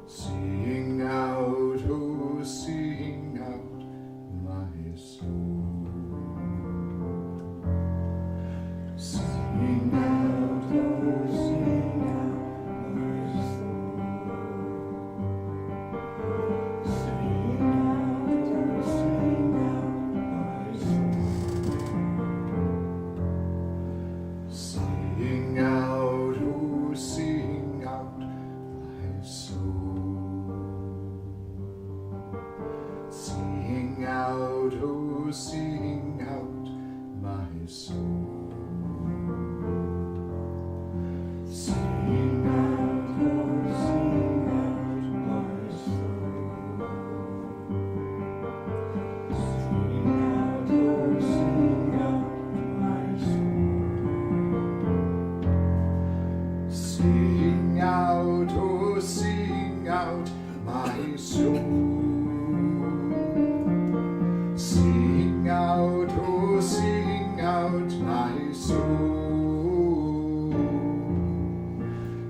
Sing out, oh, sing out, my soul. Sing out, oh, sing out, my soul. Sing out, oh, sing out, my soul. Sing out, oh, sing out, my soul. Sing out, oh, sing out, my soul. Sing out, oh, sing out, my soul. Sing out, oh, sing out, my soul. Sing out, oh, sing out, my soul.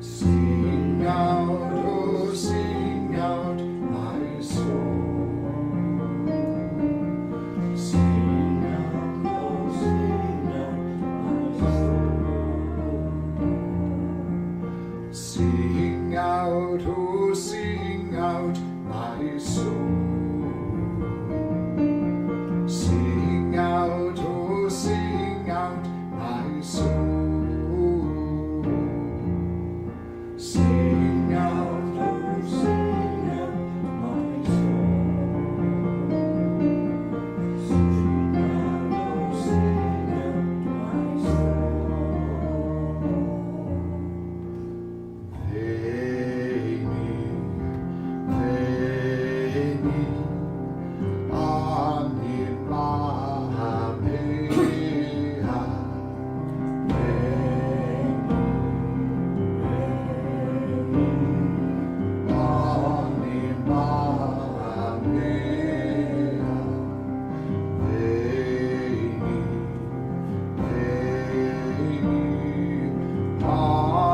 Sing out, oh, sing out, my soul. Sing out, oh, sing out, my soul. Sing out, oh, sing out, my soul. Sing out, oh, sing out, my soul. Sing out, oh, sing out, my soul. Sing out, oh, sing out, my soul. Sing out, oh, sing out, my soul. Veni, veni,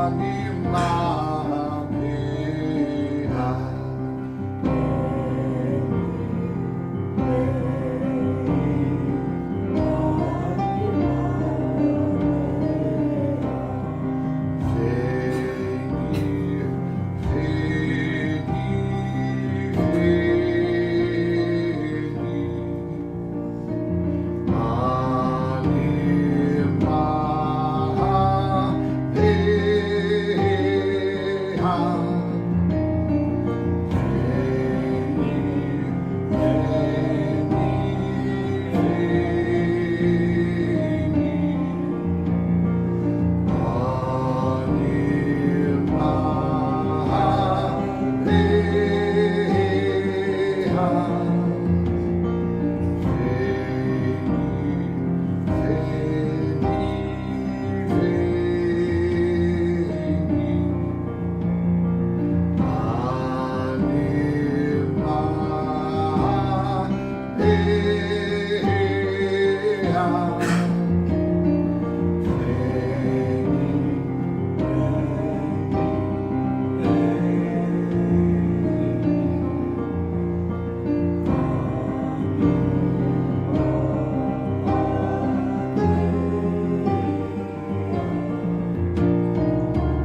anima mea.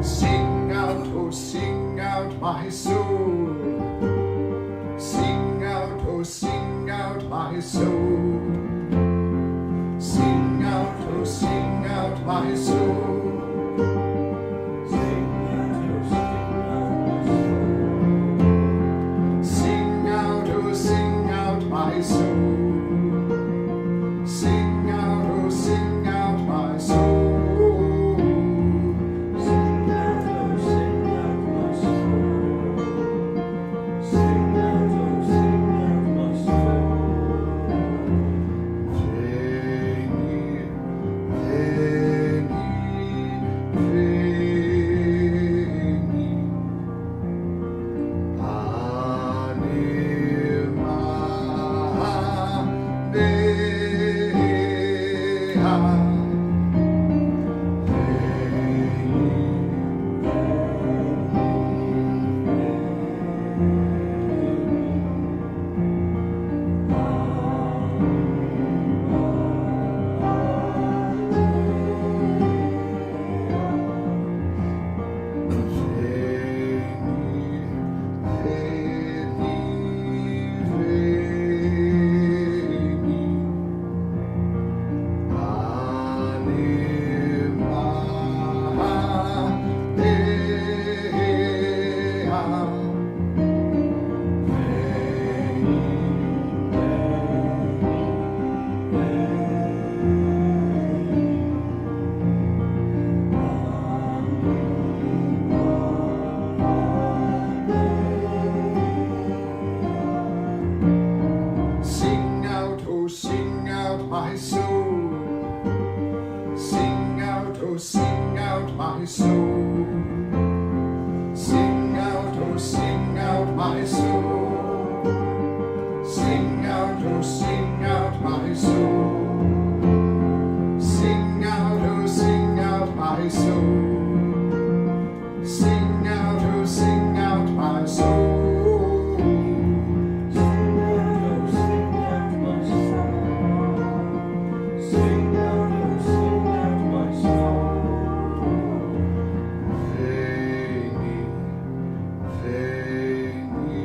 Sing out, oh, sing out, my soul. Sing out, oh, sing out, my soul. Sing out, oh, sing out, my soul. Sing out, oh, sing out, my soul. Sing out, oh, sing out, my soul. Sing out, oh, sing out, my soul. Sing out, oh, sing out, my soul. Sing out, oh, sing out, my soul. Veni, veni, my soul. Sing out, oh sing out my soul. Sing out, oh sing out my soul. Sing out, oh sing out my soul. Veni, veni,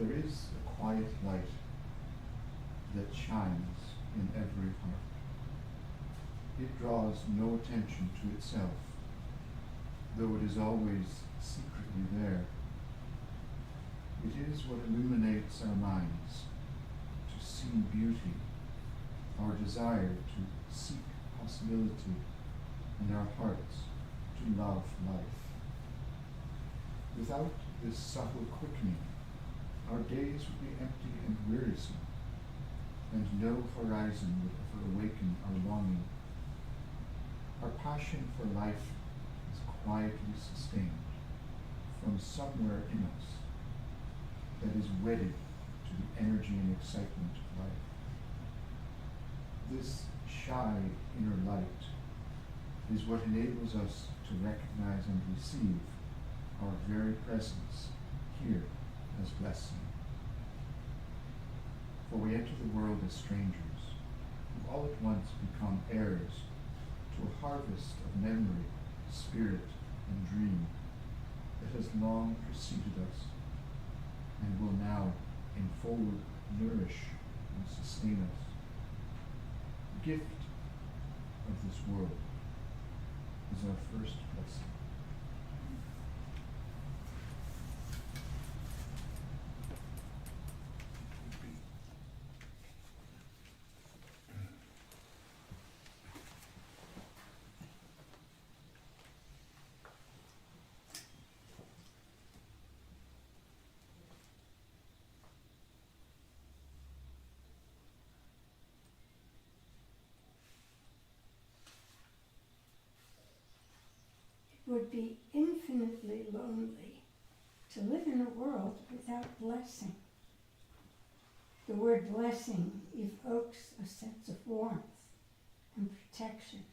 There is a quiet light that shines in every heart. It draws no attention to itself, though it is always secretly there. It is what illuminates our minds to see beauty, our desire to seek possibility, and our hearts to love life. Without this subtle quickening, our days would be empty and wearisome, and no horizon would ever awaken our longing. Our passion for life is quietly sustained from somewhere in us that is wedded to the energy and excitement of life. This shy inner light is what enables us to recognize and receive our very presence here as blessing. For we enter the world as strangers, who all at once become heirs to a harvest of memory, spirit, and dream that has long preceded us and will now enfold, nourish, and sustain us. The gift of this world is our first blessing. Would be infinitely lonely to live in a world without blessing. The word blessing evokes a sense of warmth and protection.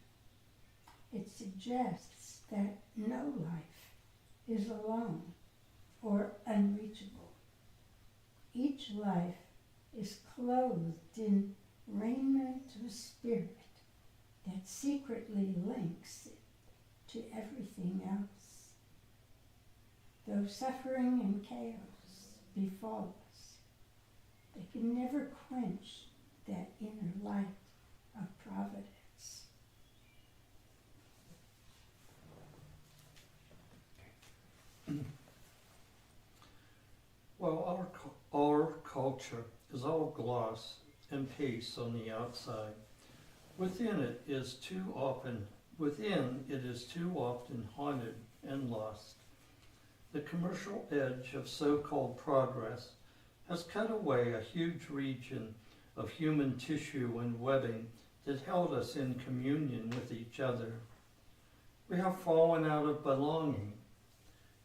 It suggests that no life is alone or unreachable. Each life is clothed in raiment of spirit that secretly links it to everything else. Though suffering and chaos befall us, they can never quench that inner light of providence. Well, our culture is all gloss and pace on the outside. Within it is too often haunted and lost. The commercial edge of so-called progress has cut away a huge region of human tissue and webbing that held us in communion with each other. We have fallen out of belonging.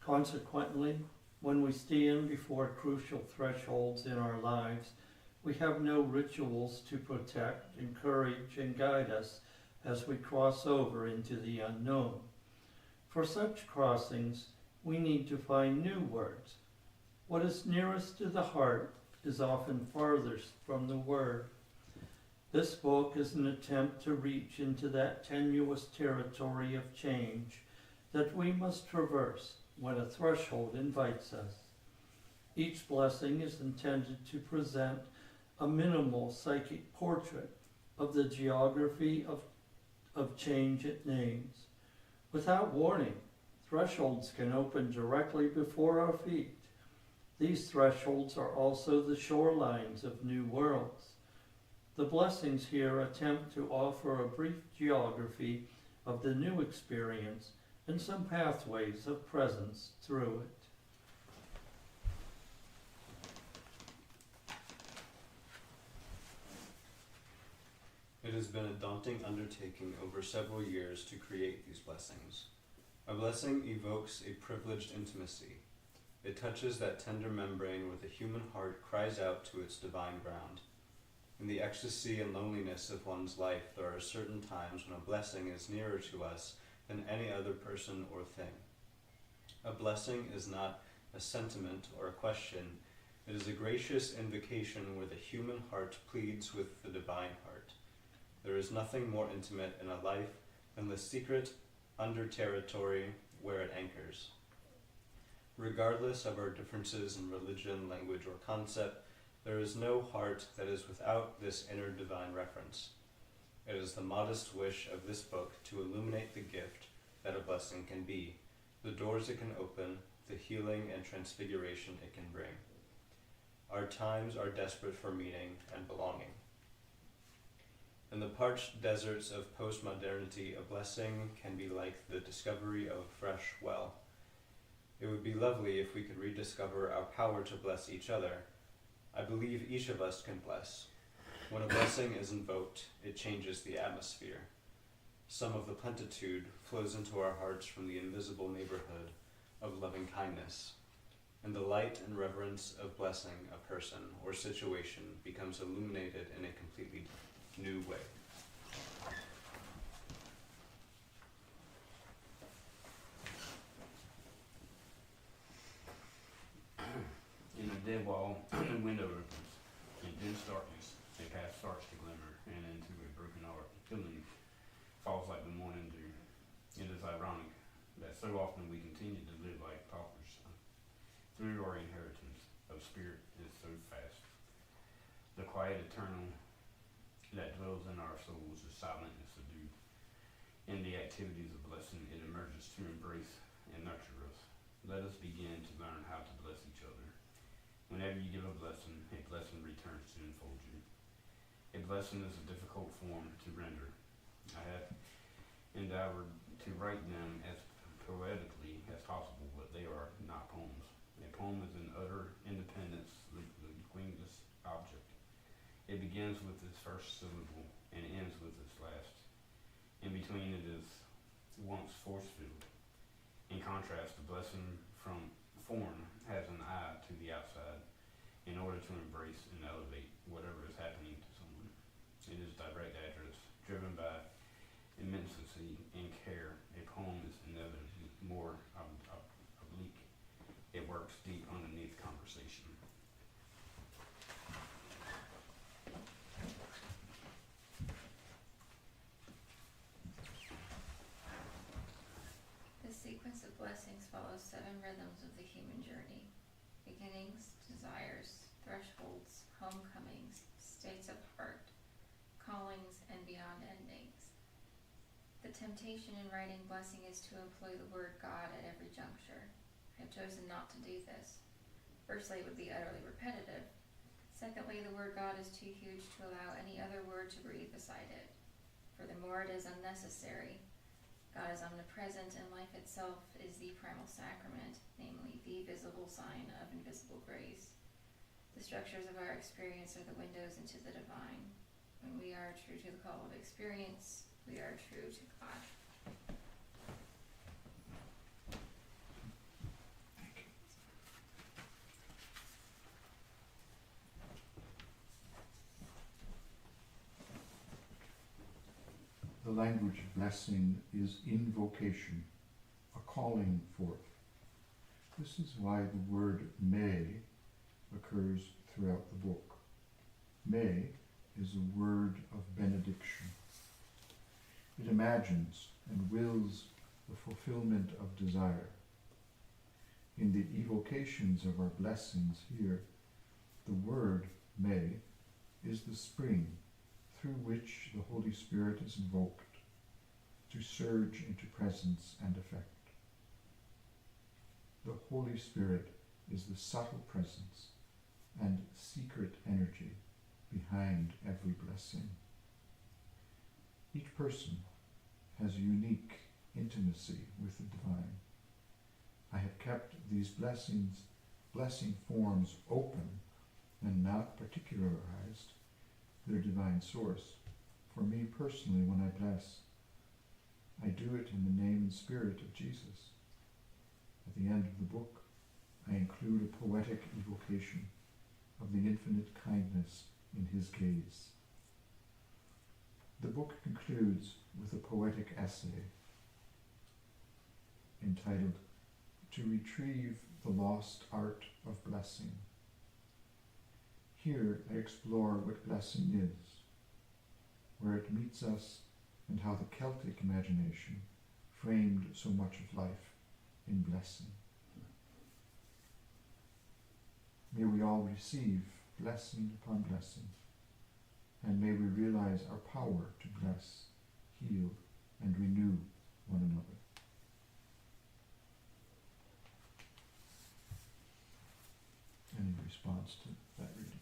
Consequently, when we stand before crucial thresholds in our lives, we have no rituals to protect, encourage, and guide us as we cross over into the unknown. For such crossings, we need to find new words. What is nearest to the heart is often farthest from the word. This book is an attempt to reach into that tenuous territory of change that we must traverse when a threshold invites us. Each blessing is intended to present a minimal psychic portrait of the geography of change it names. Without warning, thresholds can open directly before our feet. These thresholds are also the shorelines of new worlds. The blessings here attempt to offer a brief geography of the new experience and some pathways of presence through it. It has been a daunting undertaking over several years to create these blessings. A blessing evokes a privileged intimacy. It touches that tender membrane where the human heart cries out to its divine ground. In the ecstasy and loneliness of one's life, there are certain times when a blessing is nearer to us than any other person or thing. A blessing is not a sentiment or a question. It is a gracious invocation where the human heart pleads with the divine heart. There is nothing more intimate in a life than the secret under territory where it anchors. Regardless of our differences in religion, language, or concept, there is no heart that is without this inner divine reference. It is the modest wish of this book to illuminate the gift that a blessing can be, the doors it can open, the healing and transfiguration it can bring. Our times are desperate for meaning and belonging. In the parched deserts of postmodernity, a blessing can be like the discovery of a fresh well. It would be lovely if we could rediscover our power to bless each other. I believe each of us can bless. When a blessing is invoked, it changes the atmosphere. Some of the plenitude flows into our hearts from the invisible neighborhood of loving kindness, and the light and reverence of blessing a person or situation becomes illuminated in a completely new way. In the dead wall, the window opens, in dense darkness, a path starts to glimmer, and into a broken heart, healing falls like the morning dew. It is ironic that so often we continue to live like paupers. Through our inheritance of spirit is so fast. The quiet eternal that dwells in our souls is silent and subdued. In the activities of blessing, it emerges to embrace and nurture us. Let us begin to learn how to bless each other. Whenever you give a blessing returns to enfold you. A blessing is a difficult form to render. I have endeavored to write them as poetically as possible, but they are not poems. A poem is an utter independence, the wingless object. It begins with its first syllable and ends with its last. In between it is once force-filled. In contrast, the blessing from form has an eye to the outside in order to embrace and elevate whatever is happening to someone. It is direct address, driven by immensity and care. A poem is inevitably more oblique. It works deep underneath conversation. The sequence of blessings follows 7 rhythms of the human journey: beginnings, desires, thresholds, homecomings, states of heart, callings, and beyond endings. The temptation in writing blessing is to employ the word God at every juncture. I have chosen not to do this. Firstly, it would be utterly repetitive. Secondly, the word God is too huge to allow any other word to breathe beside it. Furthermore, it is unnecessary. God is omnipresent, and life itself is the primal sacrament, namely the visible sign of invisible grace. The structures of our experience are the windows into the divine. When we are true to the call of experience, we are true to God. The language of blessing is invocation, a calling forth. This is why the word may occurs throughout the book. May is a word of benediction. It imagines and wills the fulfillment of desire. In the evocations of our blessings here, the word may is the spring through which the Holy Spirit is invoked to surge into presence and effect. The Holy Spirit is the subtle presence and secret energy behind every blessing. Each person has a unique intimacy with the divine. I have kept these blessing forms open and not particularized their divine source. For me personally, when I bless, I do it in the name and spirit of Jesus. At the end of the book, I include a poetic evocation of the infinite kindness in his gaze. The book concludes with a poetic essay entitled "To Retrieve the Lost Art of Blessing." Here I explore what blessing is, where it meets us, and how the Celtic imagination framed so much of life in blessing. May we all receive blessing upon blessing, and may we realize our power to bless, heal, and renew one another. Any response to that reading?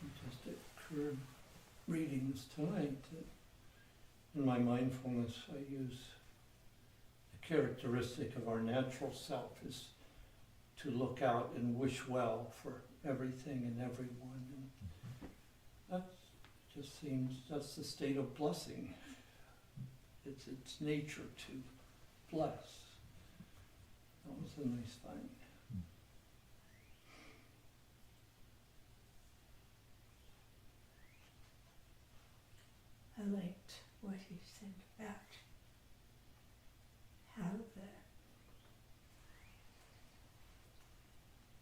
It just occurred reading this tonight that in my mindfulness I use a characteristic of our natural self is to look out and wish well for everything and everyone. And that just seems, that's the state of blessing. It's its nature to bless. That was a nice thing. I liked what he said about how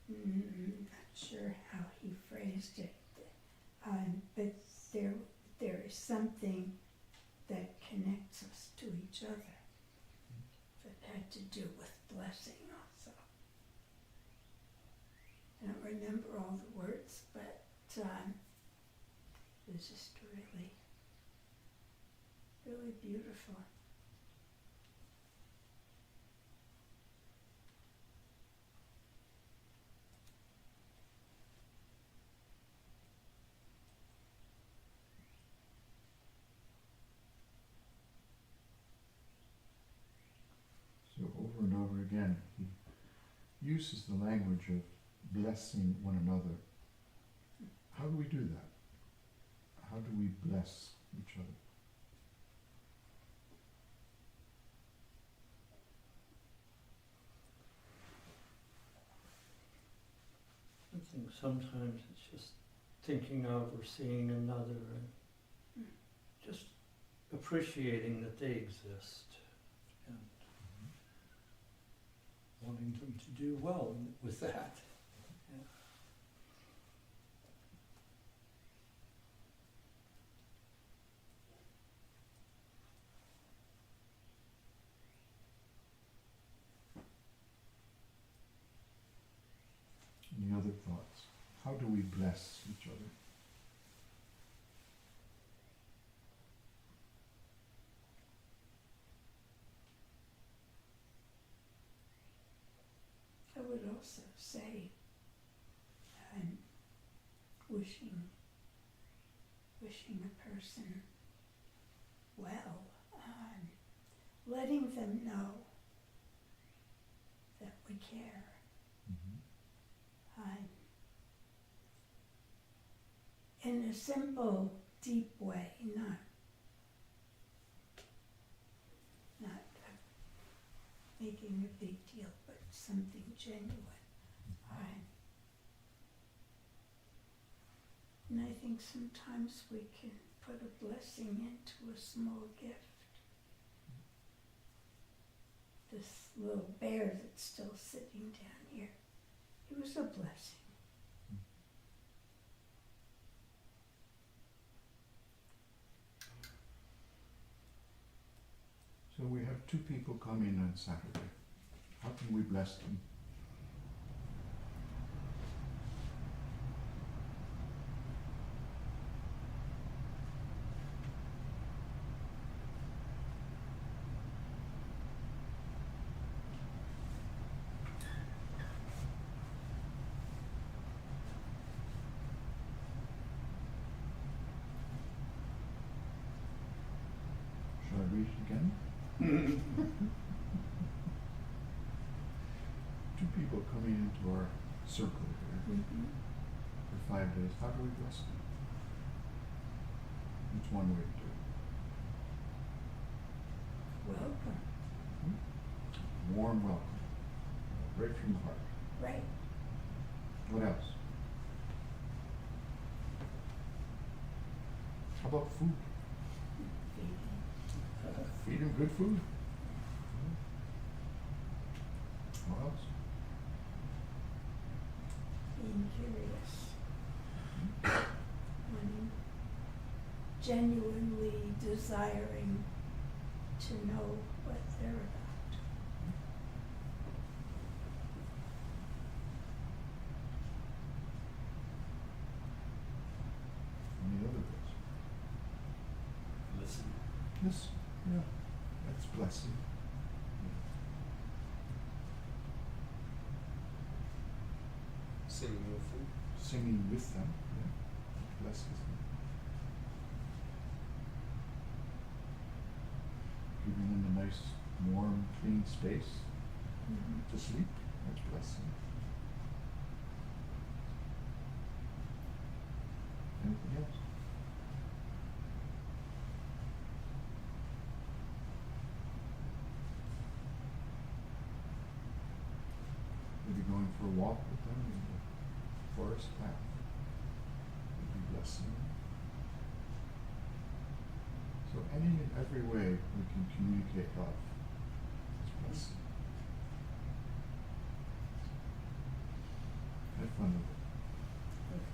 not sure how he phrased it, but there is something that connects us to each other that had to do with blessing also. I don't remember all the words, but it was just really beautiful. So over and over again, he uses the language of blessing one another. How do we do that? How do we bless each other? I think sometimes it's just thinking of or seeing another and just appreciating that they exist and wanting them to do well with that. Yeah. Any other thoughts? How do we bless each other? I would also say I'm wishing a person well, letting them know that we care. In a simple, deep way, not making a big deal, but something genuine. And I think sometimes we can put a blessing into a small gift. This little bear that's still sitting down here, it was a blessing. So we have two people coming on Saturday. How can we bless them? Shall I read it again? Two people coming into our circle here for 5 days. How do we bless them? It's one way to do it. Welcome. Warm welcome, right from the heart. Right. What else? How about food? Feed them good food. What else? Being curious. Genuinely desiring to know what they're about. Any other words? Listen. Yes, yeah, that's blessing. Singing with them. Singing with them, yeah, blesses them. Giving them a nice, warm, clean space to sleep, that's blessing. Anything else? Maybe going for a walk with them in the forest path would be blessing. So any and every way we can communicate love is blessing. Have fun with it.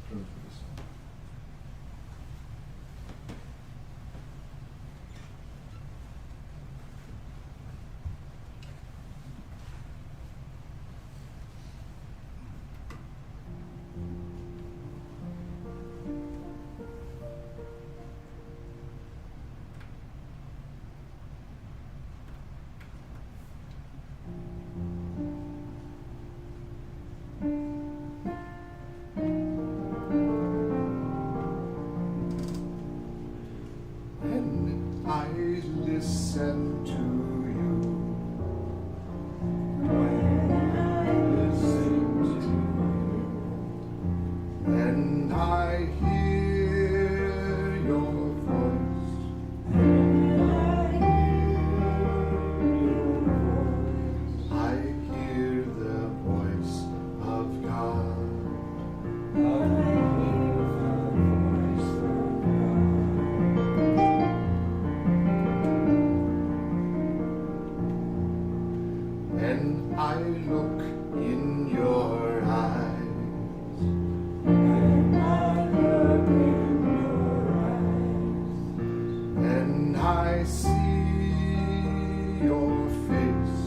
Close with a song. When I listen to you, when I listen to you, when I hear your voice, when I hear your voice, I hear the voice of God. When I look in your eyes, when I look in your eyes, when I see your face,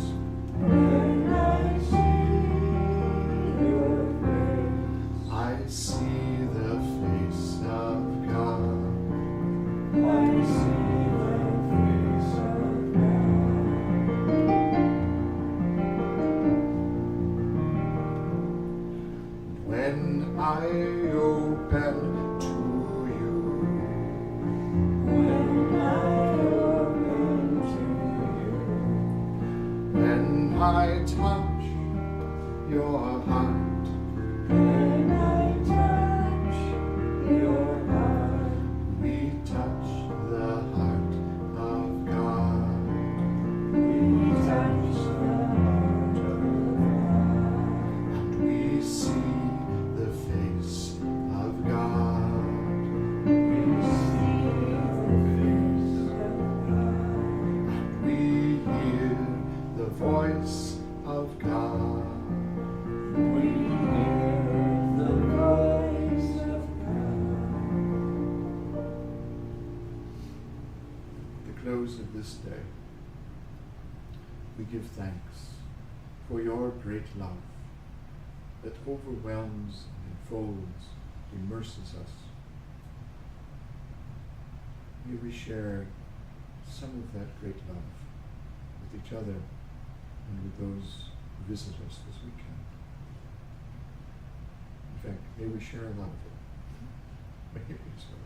when I see your face, I see the face of God. I see the face of God. When I open to you, when I open to you, when I touch your heart, when I touch your heart, we touch the heart of God. We touch the heart of God, and we see the face of God. We see the face of God, and we hear the voice of God. We hear the voice of God. At the close of this day, we give thanks for your great love that overwhelms and enfolds, immerses us. May we share some of that great love with each other and with those who visit us this weekend. In fact, may we share a lot of it. May it be so.